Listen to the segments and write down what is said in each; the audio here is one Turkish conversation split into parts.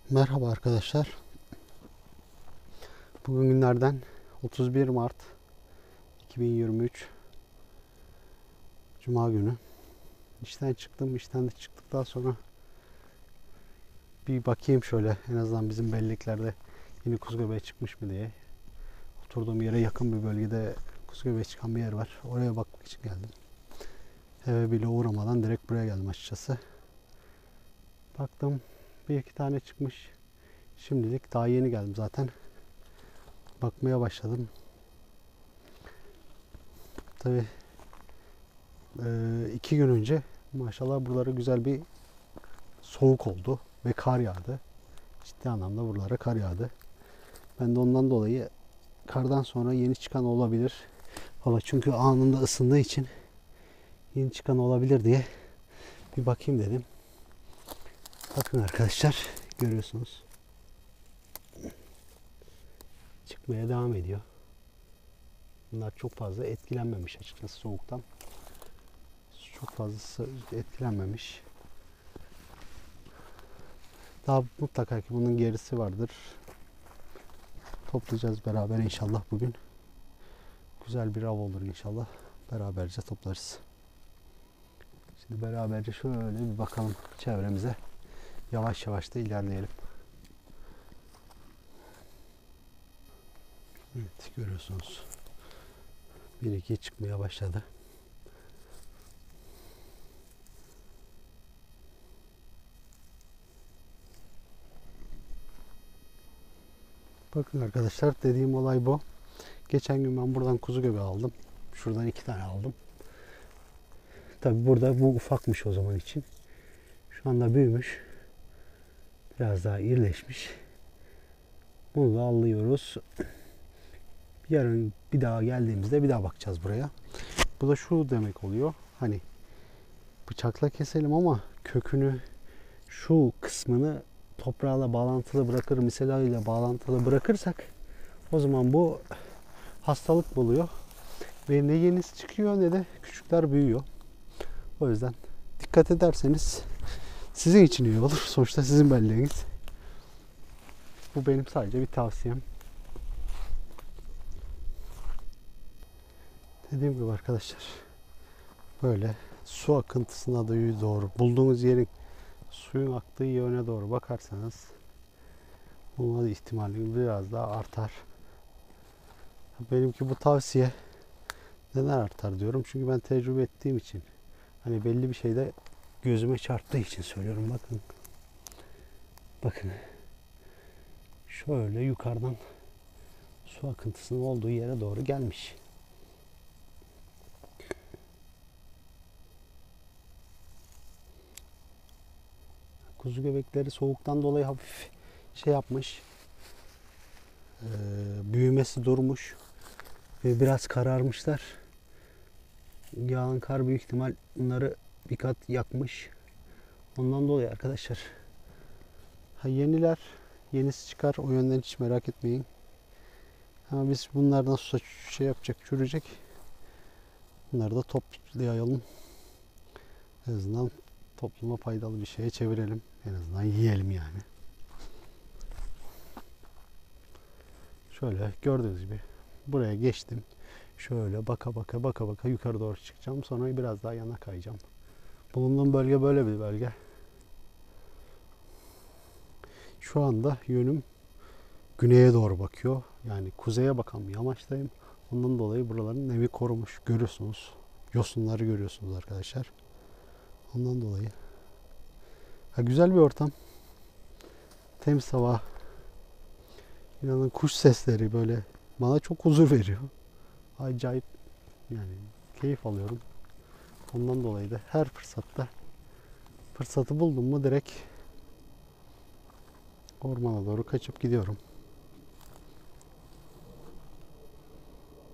Merhaba arkadaşlar. Bugün günlerden 31 Mart 2023 Cuma günü. İşten çıktım. İşten de çıktıktan sonra bir bakayım şöyle en azından bizim belleklerde yeni kuzu göbeği çıkmış mı diye. Oturduğum yere yakın bir bölgede kuzu göbeği çıkan bir yer var. Oraya bakmak için geldim. Eve bile uğramadan direkt buraya geldim açıkçası. Baktım bir iki tane çıkmış. Şimdilik daha yeni geldim zaten. Bakmaya başladım. Tabii 2 gün önce maşallah buralara güzel bir soğuk oldu ve kar yağdı. Ciddi anlamda buralara kar yağdı. Ben de ondan dolayı kardan sonra yeni çıkan olabilir. Hava çünkü anında ısındığı için yeni çıkan olabilir diye bir bakayım dedim. Bakın arkadaşlar, görüyorsunuz. Çıkmaya devam ediyor. Bunlar çok fazla etkilenmemiş açıkçası soğuktan. Çok fazla etkilenmemiş. Daha mutlaka ki bunun gerisi vardır. Toplayacağız beraber inşallah bugün. Güzel bir av olur inşallah. Beraberce toplarız. Şimdi beraberce şöyle bir bakalım çevremize. Yavaş yavaş da ilerleyelim. Evet, görüyorsunuz. Bir iki çıkmaya başladı. Bakın arkadaşlar, dediğim olay bu. Geçen gün ben buradan kuzu göbeği aldım. Şuradan 2 tane aldım. Tabi burada bu ufakmış o zaman için. Şu anda büyümüş. Biraz daha irileşmiş. Bunu da alıyoruz. Yarın bir daha geldiğimizde bir daha bakacağız buraya. Bu da şu demek oluyor. Hani bıçakla keselim ama kökünü, şu kısmını toprağla bağlantılı bırakır, misela ile bağlantılı bırakırsak o zaman bu hastalık buluyor. Ve ne yenisi çıkıyor ne de küçükler büyüyor. O yüzden dikkat ederseniz sizin için iyi olur. Sonuçta sizin belleğiniz. Bu benim sadece bir tavsiyem. Dediğim gibi arkadaşlar, böyle su akıntısına doğru, bulduğunuz yerin suyun aktığı yöne doğru bakarsanız bulma ihtimali biraz daha artar. Benimki bu tavsiye. Neden artar diyorum? Çünkü ben tecrübe ettiğim için. Hani belli bir şeyde gözüme çarptığı için söylüyorum. Bakın. Bakın. Şöyle yukarıdan su akıntısının olduğu yere doğru gelmiş. Kuzu göbekleri soğuktan dolayı hafif şey yapmış. Büyümesi durmuş. Ve biraz kararmışlar. Yağan kar büyük ihtimal bunları bir kat yakmış. Ondan dolayı arkadaşlar. Yeniler, yenisi çıkar. O yönden hiç merak etmeyin. Ama biz bunlardan sonra şey yapacak, çürüyecek. Bunları da toplayalım. En azından topluma faydalı bir şeye çevirelim. En azından yiyelim yani. Şöyle gördüğünüz gibi buraya geçtim. Şöyle baka baka yukarı doğru çıkacağım. Sonra biraz daha yana kayacağım. Bulunduğum bölge böyle bir bölge. Şu anda yönüm güneye doğru bakıyor. Yani kuzeye bakan bir yamaçtayım. Ondan dolayı buraların nemi korumuş. Görüyorsunuz. Yosunları görüyorsunuz arkadaşlar. Ondan dolayı. Güzel bir ortam. Temiz hava. İnanın kuş sesleri böyle bana çok huzur veriyor. Acayip yani keyif alıyorum. Ondan dolayı da her fırsatı buldum mu direkt ormana doğru kaçıp gidiyorum.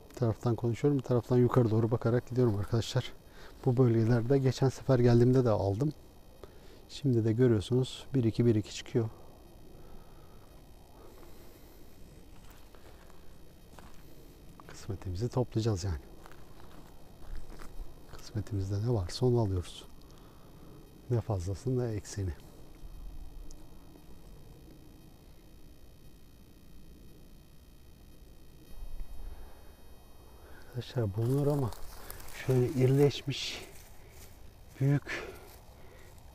Bir taraftan konuşuyorum, bir taraftan yukarı doğru bakarak gidiyorum arkadaşlar. Bu bölgelerde geçen sefer geldiğimde de aldım. Şimdi de görüyorsunuz 1-2 çıkıyor. Kısmetimizi toplayacağız yani. Kısmetimizde ne varsa onu alıyoruz. Ne fazlasını ne eksiğini. arkadaşlar bulunur ama şöyle irileşmiş büyük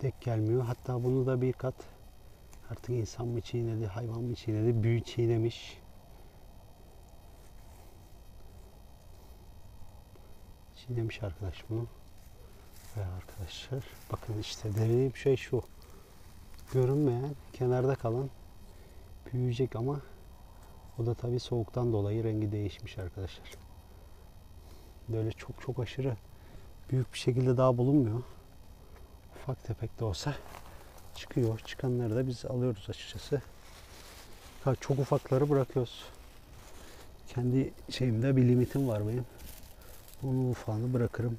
denk gelmiyor. Hatta bunu da bir kat artık insan mı çiğnedi, hayvan mı çiğnedi, büyü çiğnemiş. Çiğnemiş arkadaş bunu. Ve arkadaşlar bakın işte dediğim şey şu. Görünmeyen, kenarda kalan büyüyecek ama o da tabii soğuktan dolayı rengi değişmiş arkadaşlar. Böyle çok aşırı büyük bir şekilde daha bulunmuyor. Ufak tefek de olsa çıkıyor. Çıkanları da biz alıyoruz açıkçası. Çok ufakları bırakıyoruz. Kendi şeyimde bir limitim var benim. Onun ufağını bırakırım.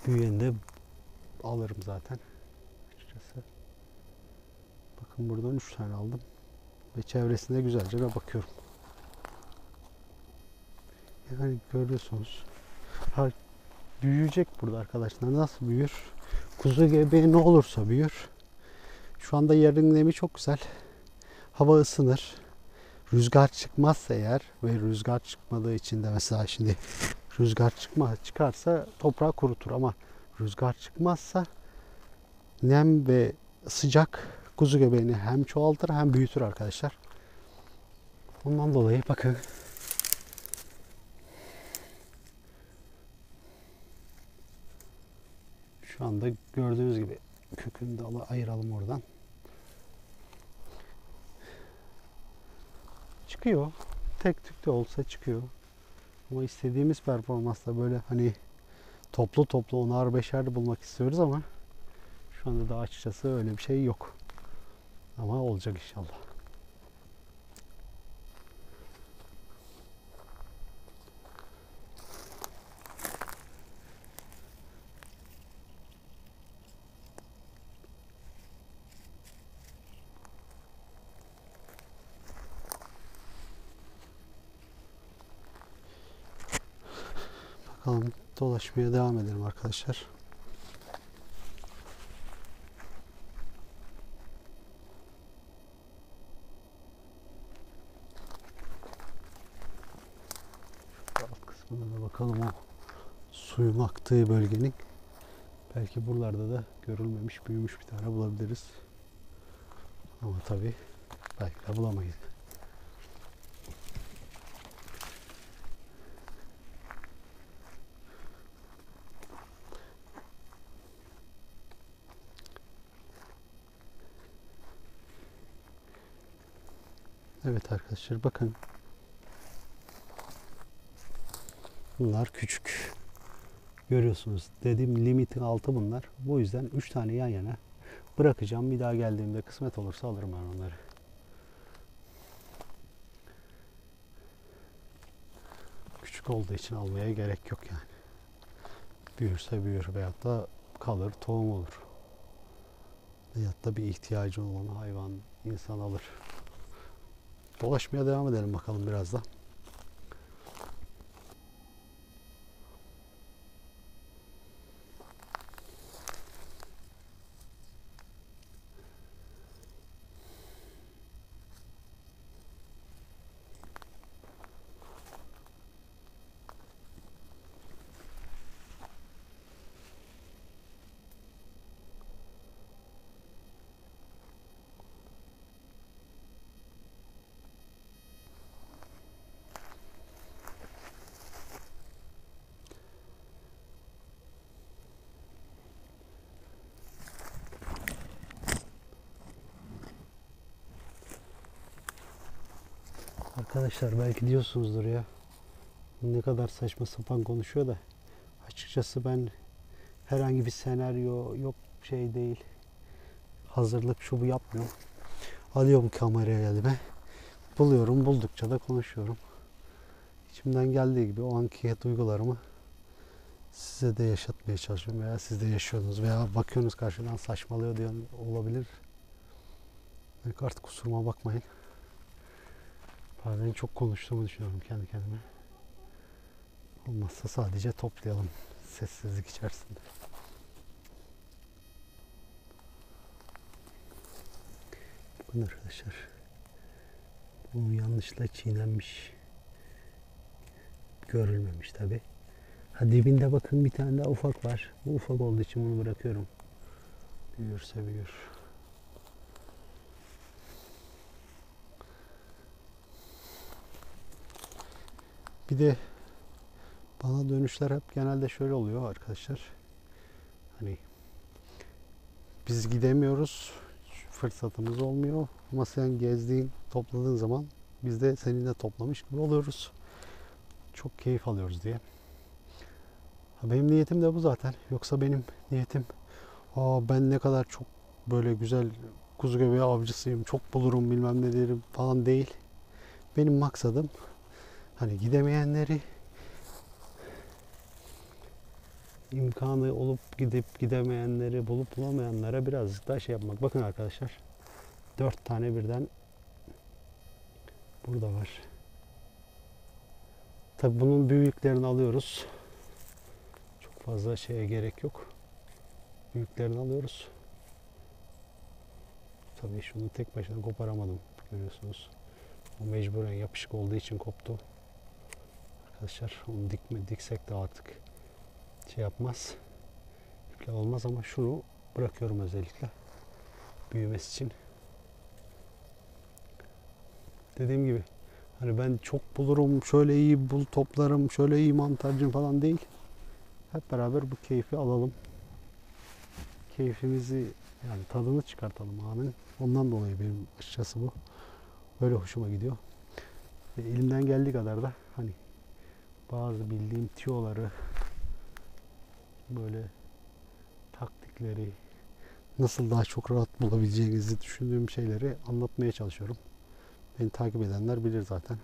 Büyüyeni de alırım zaten. Açıkçası. Bakın buradan 3 tane aldım. Ve çevresine güzelce de bakıyorum. Yani görüyorsunuz. Büyüyecek burada arkadaşlar. Nasıl büyür? Kuzu gebeği ne olursa büyür. Şu anda yerin nemi çok güzel. Hava ısınır. Rüzgar çıkmazsa eğer ve rüzgar çıkmadığı için de mesela şimdi rüzgar çıkarsa toprağı kurutur ama rüzgar çıkmazsa nem ve sıcak kuzu göbeğini hem çoğaltır hem büyütür arkadaşlar. Ondan dolayı bakın şu anda gördüğünüz gibi kökünü de ayıralım oradan. Çıkıyor. Tek tük de olsa çıkıyor. Ama istediğimiz performansla böyle hani toplu onar beşer de bulmak istiyoruz ama şu anda da açıkçası öyle bir şey yok. Ama olacak inşallah. Bakalım dolaşmaya devam edelim arkadaşlar. Alt kısmına da bakalım o suyun aktığı bölgenin. Belki buralarda da görülmemiş, büyümüş bir tane bulabiliriz. Ama tabii belki de bulamayız. Evet arkadaşlar bakın. Bunlar küçük. Görüyorsunuz. Dediğim limitin altı bunlar. Bu yüzden 3 tane yan yana bırakacağım. Bir daha geldiğimde kısmet olursa alırım ben onları. Küçük olduğu için almaya gerek yok yani. Büyürse büyür veyahut da kalır, tohum olur. Veyahut da bir ihtiyacı olan hayvan, insan alır. Dolaşmaya devam edelim bakalım biraz da. Arkadaşlar belki diyorsunuzdur ya ne kadar saçma sapan konuşuyor da açıkçası ben herhangi bir senaryo yok şey değil hazırlık şu bu yapmıyorum. Alıyorum kameraya elime buluyorum buldukça da konuşuyorum. İçimden geldiği gibi o anki duygularımı size de yaşatmaya çalışıyorum veya siz de yaşıyorsunuz veya bakıyorsunuz karşıdan saçmalıyor diyen olabilir. Belki artık kusuruma bakmayın. Bazen çok konuştuğumu düşünüyorum kendi kendime. Olmazsa sadece toplayalım sessizlik içerisinde. Bakın arkadaşlar. Bunun yanlışla çiğnenmiş görülmemiş tabi. Ha, dibinde bakın bir tane daha ufak var. Bu ufak olduğu için bunu bırakıyorum. Büyürse büyür. Bir de bana dönüşler hep genelde şöyle oluyor arkadaşlar. Hani biz gidemiyoruz. Fırsatımız olmuyor. Ama sen gezdiğin, topladığın zaman biz de seninle toplamış gibi oluyoruz. Çok keyif alıyoruz diye. Benim niyetim de bu zaten. Yoksa benim niyetim ben ne kadar çok böyle güzel kuzu göbeği avcısıyım, çok bulurum bilmem ne derim falan değil. Benim maksadım hani gidemeyenleri, imkanı olup gidip gidemeyenleri bulup bulamayanlara birazcık daha şey yapmak. Bakın arkadaşlar, 4 tane birden burada var. Tabi bunun büyüklerini alıyoruz. Çok fazla şeye gerek yok. Büyüklerini alıyoruz. Tabii şunu tek başına koparamadım. Görüyorsunuz. O mecburen yapışık olduğu için koptu. Arkadaşlar onu diksek de artık şey yapmaz. İple olmaz ama şunu bırakıyorum özellikle. Büyümesi için. Dediğim gibi hani ben çok bulurum, şöyle iyi toplarım, şöyle iyi mantarcım falan değil. Hep beraber bu keyfi alalım. Keyfimizi yani tadını çıkartalım anın. Ondan dolayı benim açıkçası bu. Böyle hoşuma gidiyor. Ve elimden geldiği kadar da hani bazı bildiğim tüyoları, böyle taktikleri, nasıl daha çok rahat bulabileceğinizi düşündüğüm şeyleri anlatmaya çalışıyorum. Beni takip edenler bilir zaten.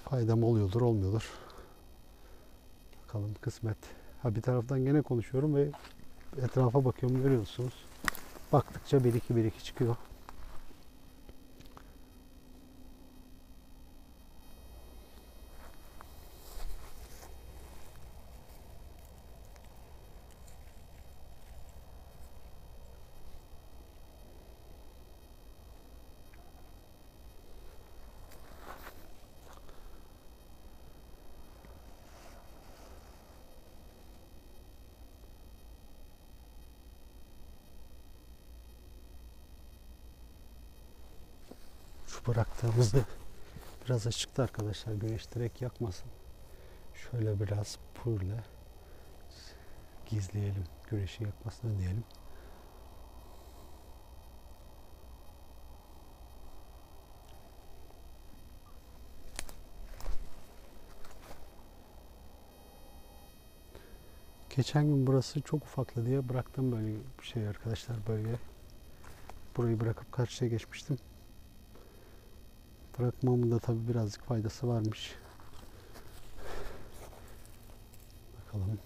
Faydam oluyordur, olmuyordur. Bakalım kısmet. Bir taraftan gene konuşuyorum ve etrafa bakıyorum, görüyorsunuz. Baktıkça bir iki çıkıyor. Şu bıraktığımızda biraz açıktı arkadaşlar. Güneş direkt yakmasın. Şöyle biraz purle gizleyelim. Güneşi yakmasını diyelim. Geçen gün burası çok ufaklı diye bıraktım böyle bir şey arkadaşlar, bölge. Burayı bırakıp karşıya geçmiştim. Bırakmamın da tabi birazcık faydası varmış. Bakalım.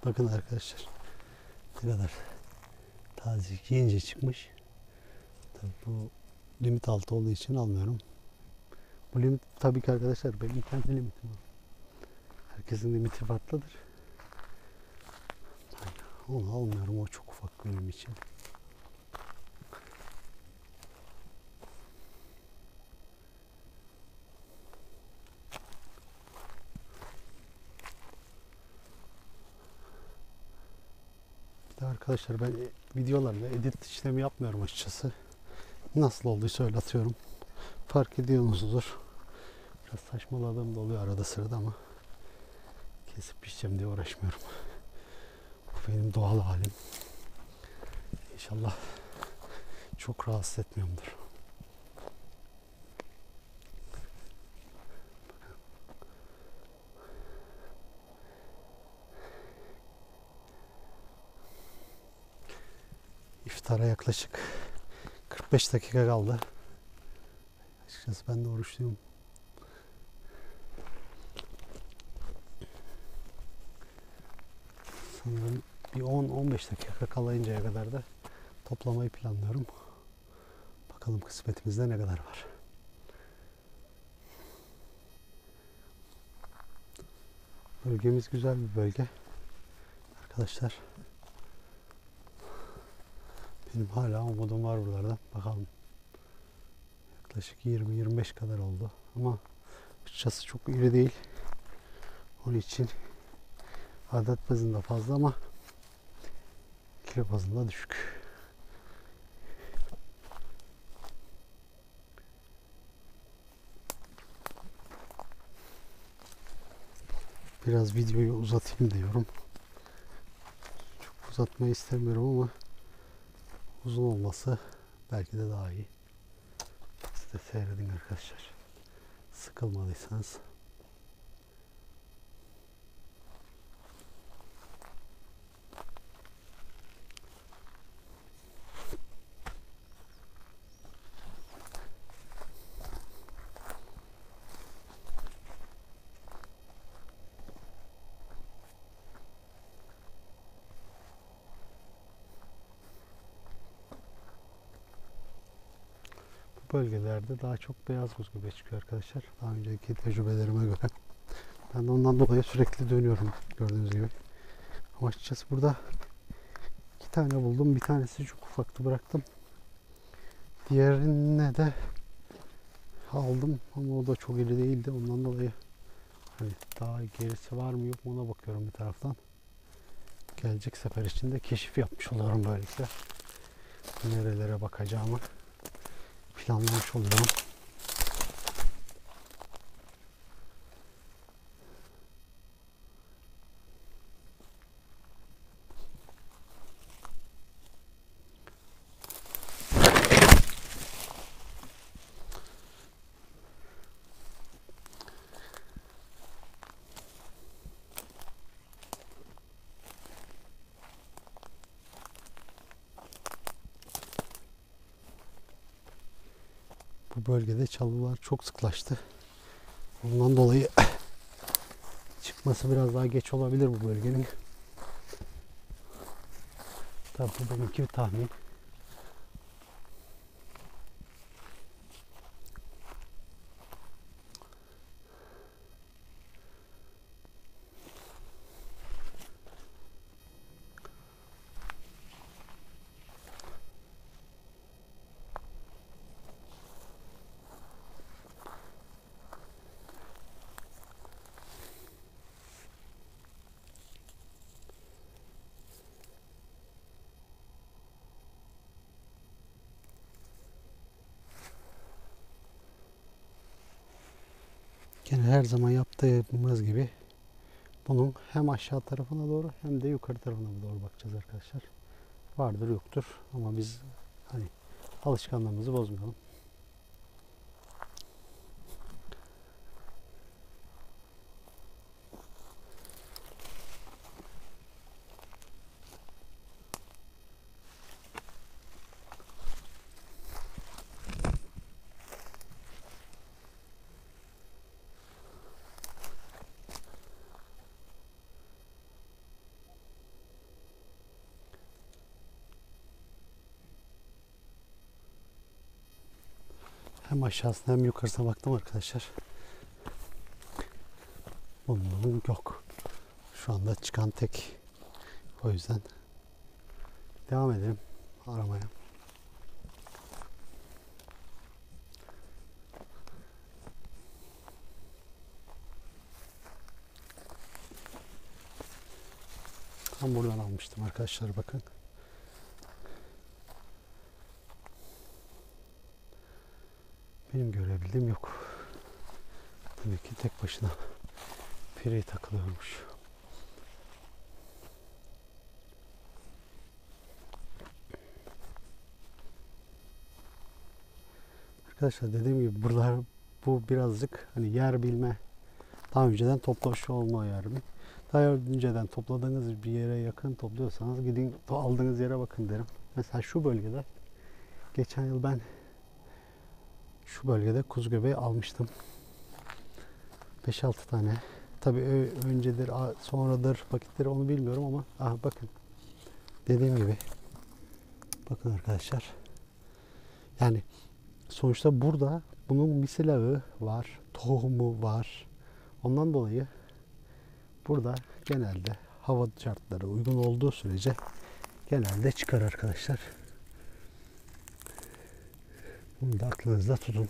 Bakın arkadaşlar ne kadar taze yiyince çıkmış. Tabii bu limit altı olduğu için almıyorum. Bu limit tabii ki arkadaşlar benim kendi limitim. Herkesin limiti farklıdır. Onu almıyorum, o çok ufak benim için. Arkadaşlar ben videolarla edit işlemi yapmıyorum açıkçası. Nasıl olduysa öyle atıyorum. Fark ediyorsunuzdur. Biraz saçmaladığım da oluyor arada sırada ama kesip biçeceğim diye uğraşmıyorum. Bu benim doğal halim. İnşallah çok rahatsız etmiyorumdur. İftara yaklaşık 45 dakika kaldı. Açıkçası ben de oruçluyum. Sanırım bir 10-15 dakika kalayıncaya kadar da toplamayı planlıyorum. Bakalım kısmetimizde ne kadar var. Bölgemiz güzel bir bölge. Arkadaşlar benim hala umudum var buralardan. Bakalım. Yaklaşık 20-25 kadar oldu. Ama açıkçası çok iri değil. Onun için adet bazında fazla ama kilo bazında düşük. Biraz videoyu uzatayım diyorum. Çok uzatmayı istemiyorum ama uzun olması belki de daha iyi. Siz de seyredin arkadaşlar. Sıkılmadıysanız. Bölgelerde daha çok beyaz buz göbeği çıkıyor arkadaşlar. Daha önceki tecrübelerime göre. Ben de ondan dolayı sürekli dönüyorum gördüğünüz gibi. Ama açıkçası burada 2 tane buldum. Bir tanesi çok ufaktı, bıraktım. Diğerine de aldım ama o da çok iri değildi. Ondan dolayı hani daha gerisi var mı yok mu ona bakıyorum bir taraftan. Gelecek sefer için de keşif yapmış oluyorum böylelikle. Nerelere bakacağımı planlamış oluyorum. Bu bölgede çalılar çok sıklaştı. Ondan dolayı çıkması biraz daha geç olabilir bu bölgenin. Tabii bu benimki bir tahmin. Yine her zaman yaptığımız gibi bunun hem aşağı tarafına doğru hem de yukarı tarafına doğru bakacağız arkadaşlar. Vardır yoktur ama biz hani alışkanlığımızı bozmayalım. Hem aşağısına hem yukarısına baktım arkadaşlar. Bunun yok. Şu anda çıkan tek. O yüzden devam edelim aramaya. Tam buradan almıştım arkadaşlar, bakın. Benim görebildiğim yok. Tabii ki tek başına free takılıyormuş. Arkadaşlar dediğim gibi buralar, bu birazcık hani yer bilme, daha önceden toplamış olma yer mi? Daha önceden topladığınız bir yere yakın topluyorsanız gidin aldığınız yere bakın derim. Mesela şu bölgede geçen yıl ben şu bölgede kuzu göbeği almıştım. 5-6 tane. Tabii öncedir, sonradır, vakitleri onu bilmiyorum ama aha bakın. Dediğim gibi. Bakın arkadaşlar. Yani sonuçta burada bunun misina ağı var, tohumu var. Ondan dolayı burada genelde hava şartları uygun olduğu sürece genelde çıkar arkadaşlar. Bunu da aklınızda tutun.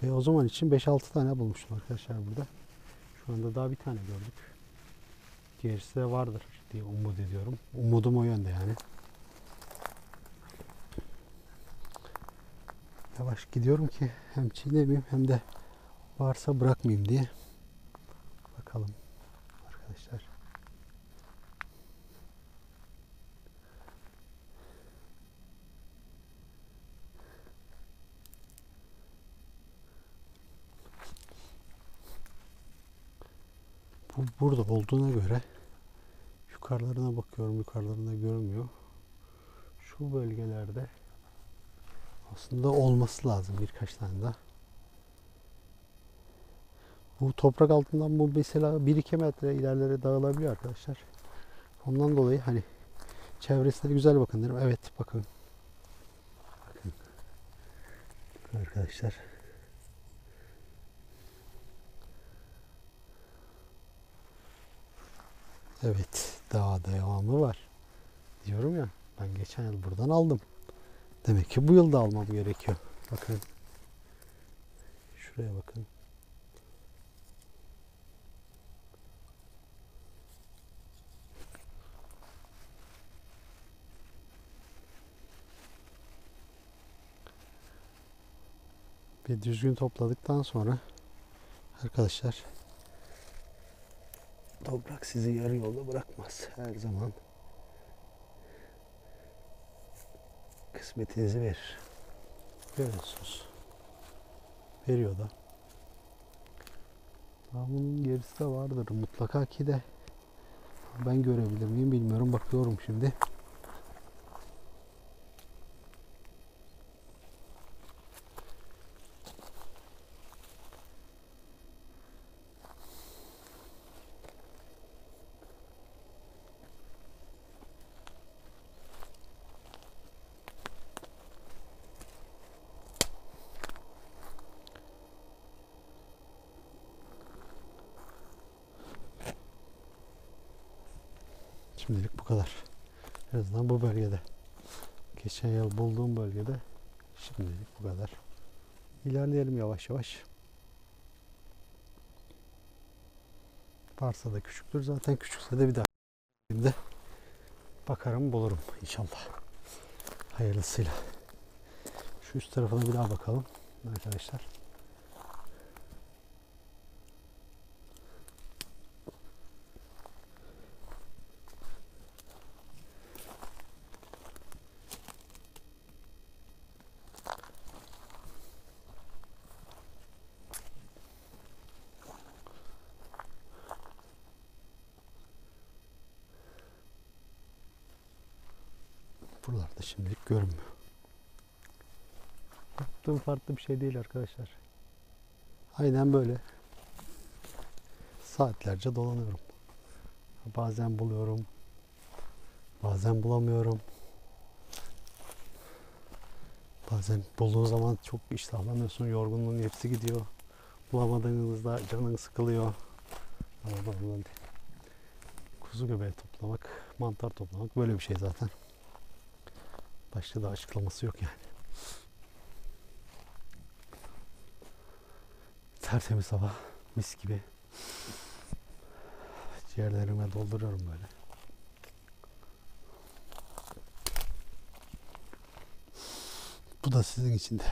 Ve o zaman için 5-6 tane bulmuştum arkadaşlar burada. Şu anda daha bir tane gördük. Gerisi de vardır diye umut ediyorum. Umudum o yönde yani. Yavaş gidiyorum ki hem çiğnemeyeyim hem de varsa bırakmayayım diye. Bakalım arkadaşlar. Bu burada olduğuna göre yukarılarına bakıyorum. Yukarılarında görünmüyor. Şu bölgelerde aslında olması lazım birkaç tane daha. Bu toprak altından bu mesela 1-2 metre ilerlere dağılabiliyor arkadaşlar. Ondan dolayı hani çevresine güzel bakın derim. Evet bakın. Bakın. Bakın arkadaşlar. Evet, daha devamı var. Diyorum ya, ben geçen yıl buradan aldım. Demek ki bu yıl da almam gerekiyor. Bakın. Şuraya bakın. Bir düzgün topladıktan sonra arkadaşlar, toprak sizi yarı yolda bırakmaz. Her zaman kısmetinizi verir. Görüyorsunuz. Veriyor da. Daha bunun gerisi de vardır. Mutlaka ki de ben görebilir miyim bilmiyorum. Bakıyorum şimdi. Şimdilik bu kadar. En azından bu bölgede. Geçen yıl bulduğum bölgede şimdilik bu kadar. İlerleyelim yavaş yavaş. Varsa da küçüktür. Zaten küçükse de bir daha de bakarım bulurum inşallah. Hayırlısıyla. Şu üst tarafına bir daha bakalım arkadaşlar. Buralarda şimdilik görünmüyor. Yaptığım farklı bir şey değil arkadaşlar. Aynen böyle. Saatlerce dolanıyorum. Bazen buluyorum. Bazen bulamıyorum. Bazen bulduğun zaman çok iştahlanıyorsun. Yorgunluğun hepsi gidiyor. Bulamadığınızda canın sıkılıyor. Ama kuzu göbeği toplamak, mantar toplamak böyle bir şey zaten. Başka da açıklaması yok yani. Tertemiz hava, mis gibi. Ciğerlerime dolduruyorum böyle. Bu da sizin için de.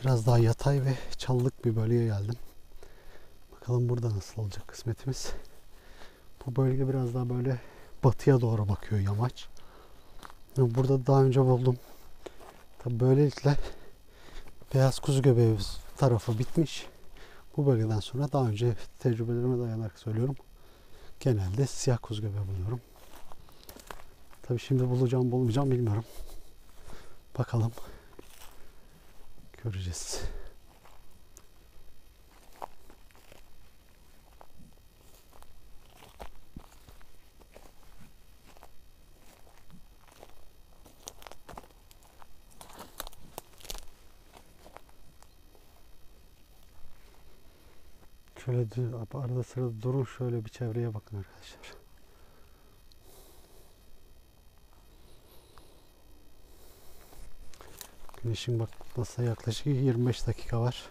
Biraz daha yatay ve çalılık bir bölgeye geldim. Bakalım burada nasıl olacak kısmetimiz. Bu bölge biraz daha böyle batıya doğru bakıyor yamaç. Burada daha önce buldum. Tabii böylelikle beyaz kuzu göbeği tarafı bitmiş. Bu bölgeden sonra daha önce tecrübelerime dayanarak söylüyorum. Genelde siyah kuzu göbeği buluyorum. Tabii şimdi bulacağım bulmayacağım bilmiyorum. Bakalım. Göreceğiz. Şöyle arada sırada durun, şöyle bir çevreye bakın arkadaşlar. Güneşin batmasına yaklaşık 25 dakika var.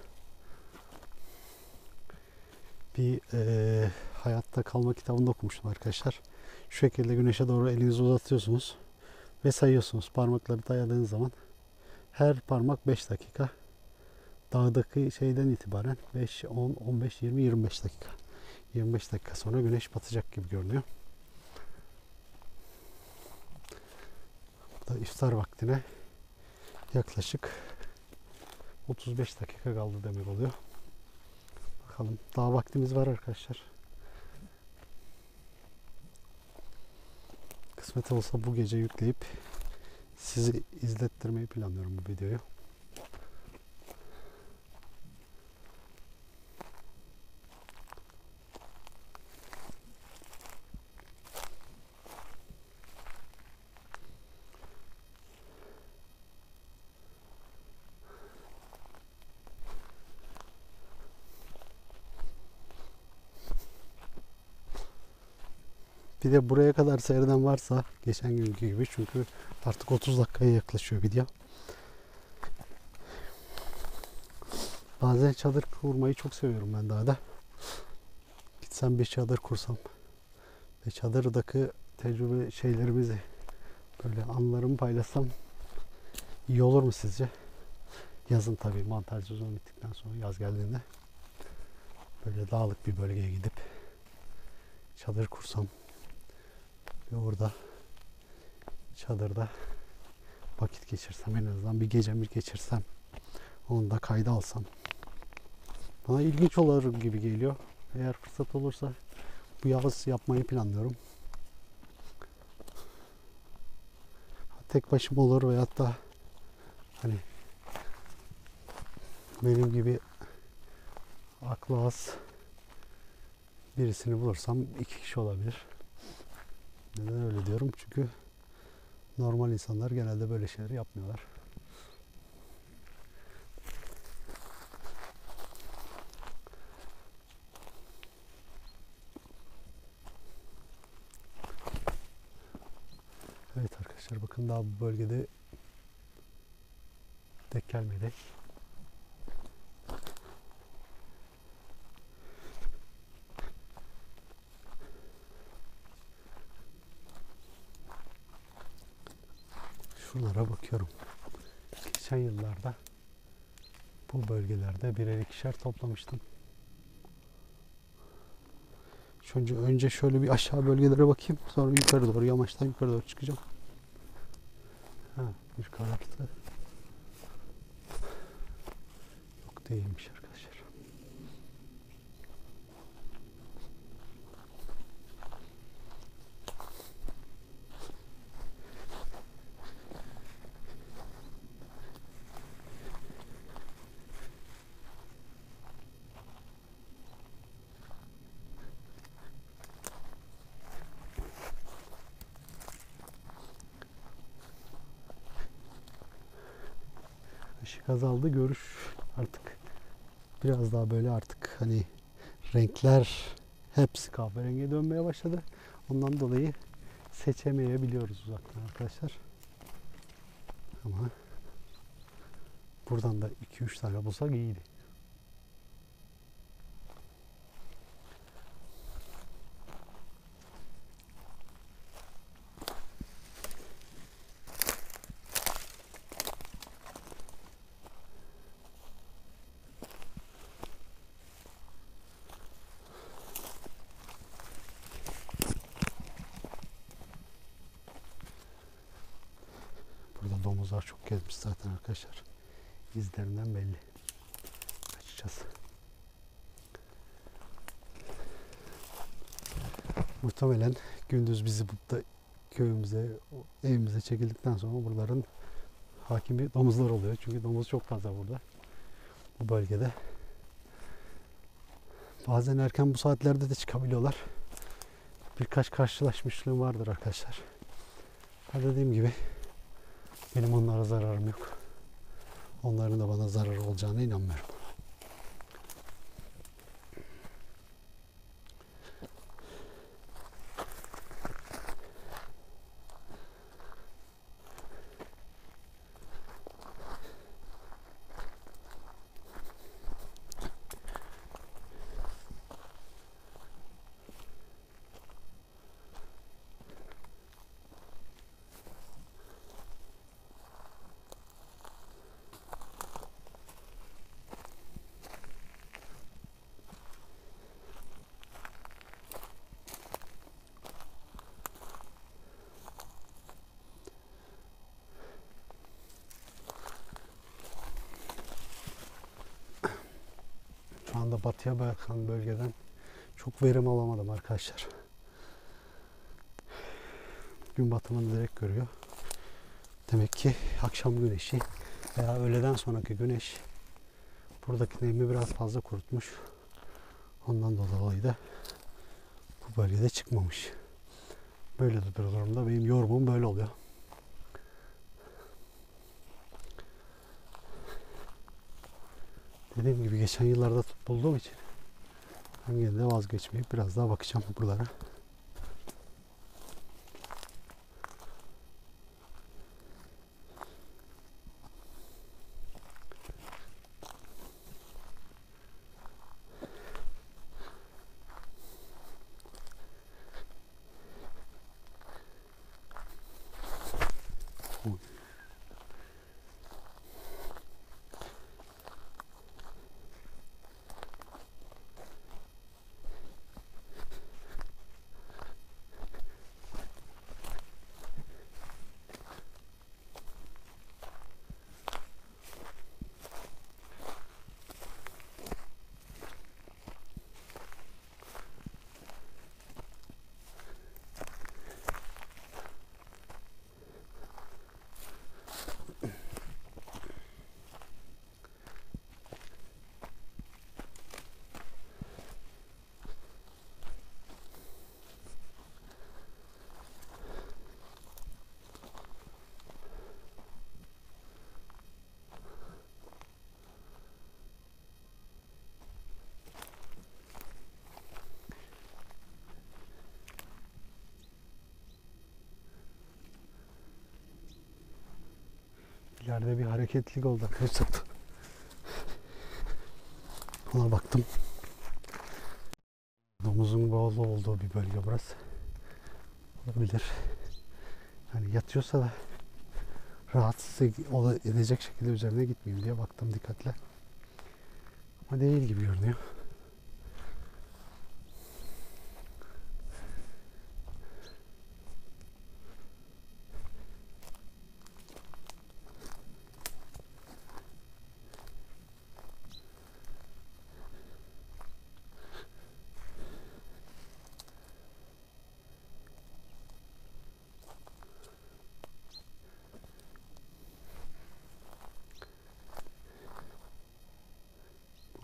Bir hayatta kalma kitabında okumuştum arkadaşlar. Şu şekilde güneşe doğru elinizi uzatıyorsunuz ve sayıyorsunuz. Parmakları dayadığınız zaman her parmak 5 dakika. Dağdaki şeyden itibaren 5, 10, 15, 20, 25 dakika. 25 dakika sonra güneş batacak gibi görünüyor. Da iftar vaktine yaklaşık 35 dakika kaldı demek oluyor. Bakalım, daha vaktimiz var arkadaşlar. Kısmet olsa bu gece yükleyip sizi izlettirmeyi planlıyorum bu videoyu. Bir de buraya kadar seyreden varsa geçen günkü gibi, çünkü artık 30 dakikaya yaklaşıyor video. Bazen çadır kurmayı çok seviyorum ben daha da. Gitsem bir çadır kursam ve çadırdaki tecrübe şeylerimizi, böyle anılarımı paylaşsam iyi olur mu sizce? Yazın tabii, mantar sezonu bittikten sonra, yaz geldiğinde böyle dağlık bir bölgeye gidip çadır kursam ve orada çadırda vakit geçirsem, en azından bir gecemi geçirsem, onu da kayda alsam, bana ilginç olur gibi geliyor. Eğer fırsat olursa bu yaz yapmayı planlıyorum. Tek başıma olur veyahut da hani benim gibi aklı az birisini bulursam 2 kişi olabilir. Neden öyle diyorum? Çünkü normal insanlar genelde böyle şeyler yapmıyorlar. Evet arkadaşlar, bakın daha bu bölgede denk gelmedi. Şunlara bakıyorum. Geçen yıllarda bu bölgelerde birer ikişer toplamıştım. Önce şöyle bir aşağı bölgelere bakayım. Sonra yukarı doğru, yamaçtan yukarı doğru çıkacağım. Ha, bir karartı. Yok, değilmiş arkadaşlar. Işık azaldı, görüş artık biraz daha böyle, artık hani renkler hepsi kahverengiye dönmeye başladı. Ondan dolayı seçemeyebiliyoruz uzaktan arkadaşlar. Ama buradan da 2-3 tane bulsak iyiydi. Buralar çok gezmiş zaten arkadaşlar. İzlerinden belli. Açıkçası. Muhtemelen gündüz bizi burada köyümüze, evimize çekildikten sonra buraların hakimi domuzlar oluyor. Çünkü domuz çok fazla burada. Bu bölgede. Bazen erken bu saatlerde de çıkabiliyorlar. Birkaç karşılaşmışlığım vardır arkadaşlar. Dediğim gibi benim onlara zararım yok. Onların da bana zararı olacağına inanmıyorum. Şu anda batıya bakan bölgeden çok verim alamadım arkadaşlar. Gün batımını direkt görüyor. Demek ki akşam güneşi veya öğleden sonraki güneş buradaki nemi biraz fazla kurutmuş. Ondan dolayı da bu bölgede çıkmamış. Böyle bir durumda benim yorumum böyle oluyor. Dediğim gibi geçen yıllarda bulduğum için ben yine de vazgeçmeyip biraz daha bakacağım buralara. İleride bir hareketlilik oldu arkadaşlar. Ona baktım. Domuzun bol olduğu bir bölge burası. Olabilir. Yani yatıyorsa da rahatsız edecek şekilde üzerine gitmeyeyim diye baktım dikkatle. Ama değil gibi görünüyor.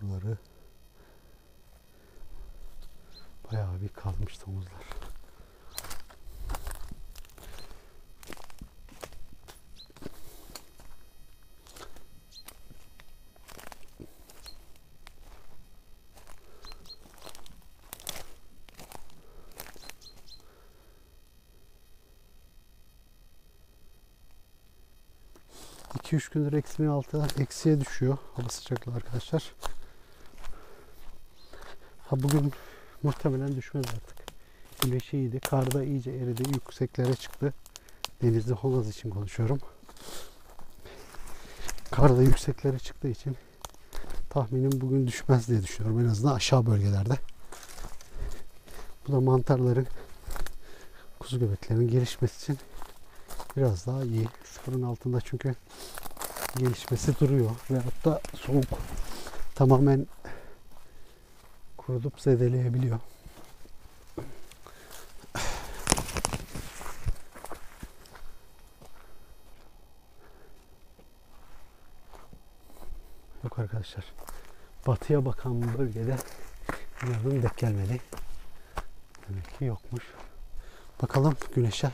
Buraları bayağı bir kalmış domuzlar. ...2-3 gündür eksiğin altına eksiye düşüyor hava sıcaklığı arkadaşlar. Bugün muhtemelen düşmez artık. Güneş iyiydi. Kar da iyice eridi. Yükseklere çıktı. Denizli Honaz için konuşuyorum. Kar da yükseklere çıktığı için tahminim bugün düşmez diye düşünüyorum. En azından aşağı bölgelerde. Bu da mantarların, kuzu göbeklerinin gelişmesi için biraz daha iyi. Sıfırın altında çünkü gelişmesi duruyor. Veyahut da soğuk tamamen kurutup zedeleyebiliyor. Yok arkadaşlar. Batıya bakan bölgede yardım denk gelmedi. Demek ki yokmuş. Bakalım güneşe.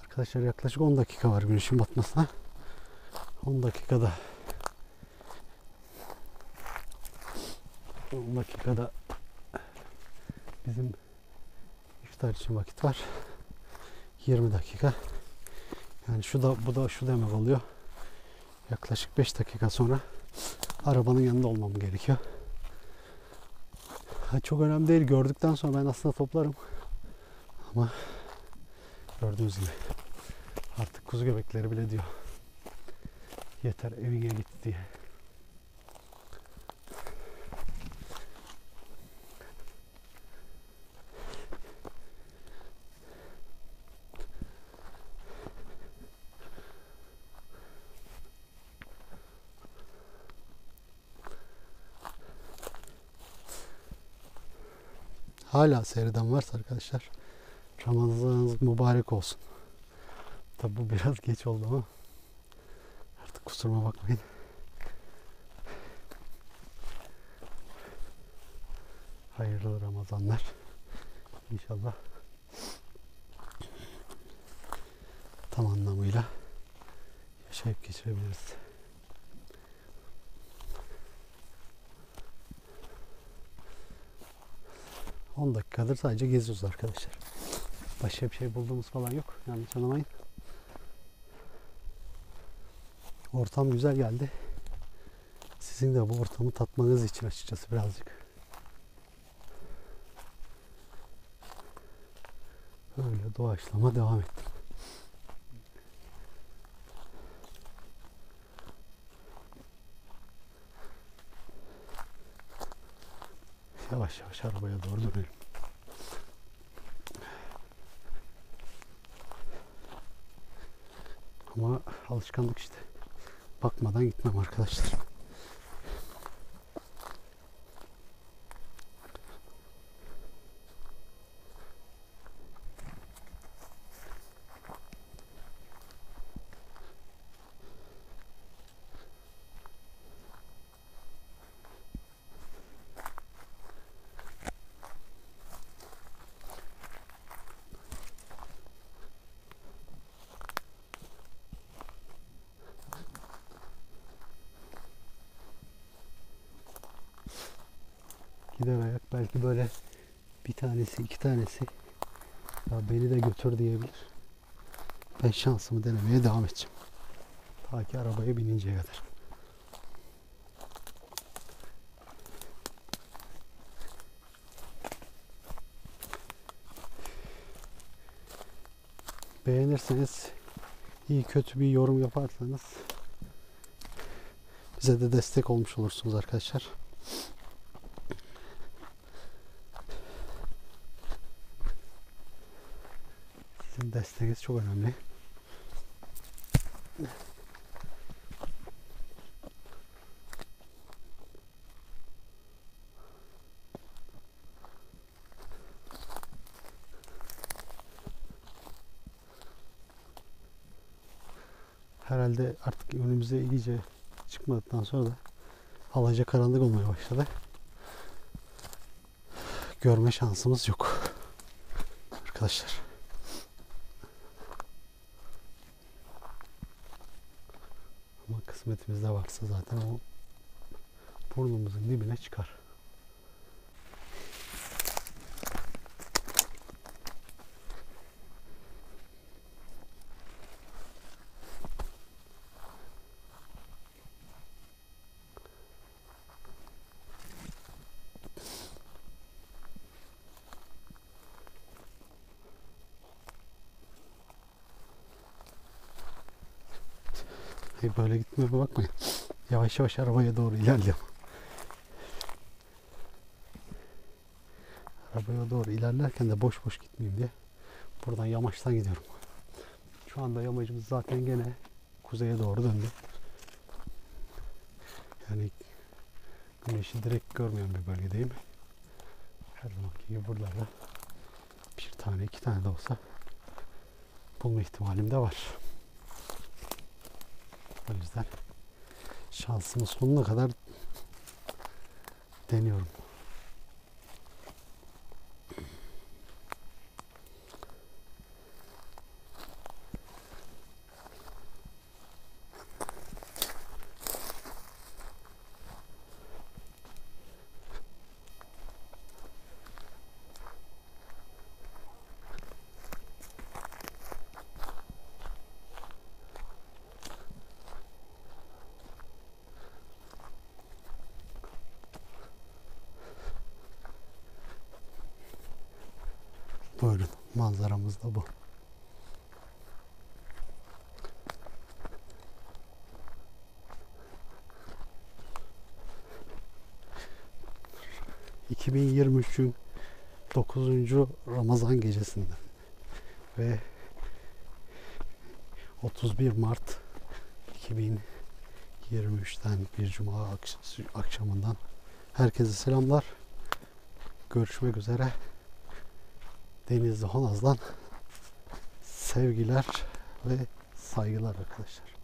Arkadaşlar yaklaşık 10 dakika var güneşin batmasına. 10 dakikada 10 dakikada bizim iftar için vakit var. 20 dakika. Yani bu da şu demek oluyor. Yaklaşık 5 dakika sonra arabanın yanında olmam gerekiyor. Çok önemli değil. Gördükten sonra ben aslında toplarım. Ama gördüğünüz gibi artık kuzu göbekleri bile diyor. Yeter evine git diye. Hala seyreden varsa arkadaşlar Ramazanınız mübarek olsun. Tabi bu biraz geç oldu ama artık kusuruma bakmayın. Hayırlı Ramazanlar. İnşallah tam anlamıyla yaşayıp geçirebiliriz. On dakikadır sadece geziyoruz arkadaşlar. Başka bir şey bulduğumuz falan yok. Yanlış anlamayın. Ortam güzel geldi. Sizin de bu ortamı tatmanız için açıkçası birazcık. Böyle doğaçlama devam ettim. Yavaş yavaş arabaya doğru dönelim. Ama alışkanlık işte. Bakmadan gitmem arkadaşlar. Gider ayak belki böyle bir tanesi, iki tanesi ya beni de götür diyebilir. Ben şansımı denemeye devam edeceğim. Ta ki arabaya bininceye kadar. Beğenirseniz, iyi kötü bir yorum yaparsanız bize de destek olmuş olursunuz arkadaşlar. Sizin desteğiniz çok önemli. Herhalde artık önümüze iyice çıkmadıktan sonra da havaca karanlık olmaya başladı. Görme şansımız yok arkadaşlar. Ama kısmetimizde varsa zaten o burnumuzun dibine çıkar. Böyle gitmiyor bakmayın. Yavaş yavaş arabaya doğru ilerliyorum. arabaya doğru ilerlerken de boş boş gitmeyeyim diye buradan yamaçtan gidiyorum. Şu anda yamacımız zaten gene kuzeye doğru döndü. Yani güneşi direkt görmeyen bir bölgedeyim. Her zamanki gibi buralarda bir tane iki tane de olsa bulma ihtimalim de var. O yüzden şansımı sonuna kadar deniyorum. Buyurun, manzaramız da bu. ...2023'ün 9. Ramazan gecesinde ve 31 Mart 2023'ten bir cuma akşamından herkese selamlar. Görüşmek üzere. Denizli Honaz'dan sevgiler ve saygılar arkadaşlar.